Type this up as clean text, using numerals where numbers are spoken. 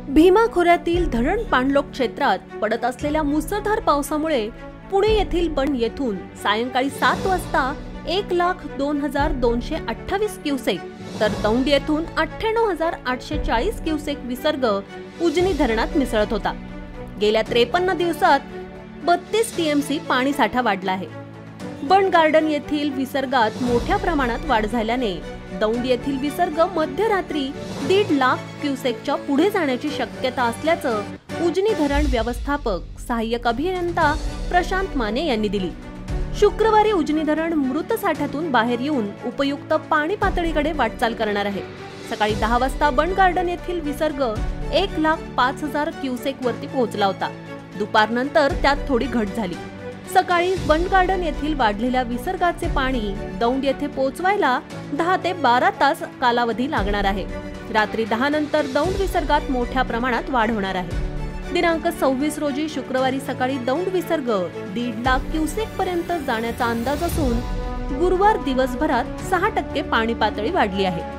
भीमा खोऱ्यातील धरण पाणलोट क्षेत्रात पडत असलेल्या मुसळधार पावसामुळे पुणे येथील बंड येथून सायंकाळी 7 वाजता 1,02,228 क्युसेक तर दौंड येथून 98,840 क्युसेक विसर्ग उजनी धरणात मिसळत होता। गेल्या 53 दिवसात 32 टीएमसी पाणी साठा वाढला आहे। बंड गार्डन येथील विसर्गात मोठ्या प्रमाणात वाढ झाल्याने दौंड येथील विसर्ग मध्यरात्री 1.5 लाख क्युसेकच्या पुढे जाण्याची शक्यता असल्याचं उजनी धरण व्यवस्थापक सहाय्यक अभियंता प्रशांत माने यांनी दिली। शुक्रवारी उजनी धरण मृत साठ्यातून बाहेर येऊन उपयुक्त पाणी पातळीकडे वाटचाल करणार आहे। सकाळी 10 वाजता बंड गार्डन येथील विसर्ग 1,05,000 क्युसेक वरती पोहोचला होता। दुपारनंतर त्यात थोडी घट झाली। सकाळी बंड गार्डन येथील वाढलेल्या विसर्गाचे पाणी दौंड येथे पोहोचवायला 10 ते 12 तास कालावधी लागणार आहे। रात्री 10 नंतर दौंड विसर्गात मोठ्या प्रमाणात वाढ होणार आहे। दिनांक 26 रोजी शुक्रवारी सकाळी दौंड विसर्ग 1.5 लाख क्युसेक पर्यंत जाण्याचा अंदाज असून गुरुवार दिवसभरात 6% पाणी पातळी वाढली आहे।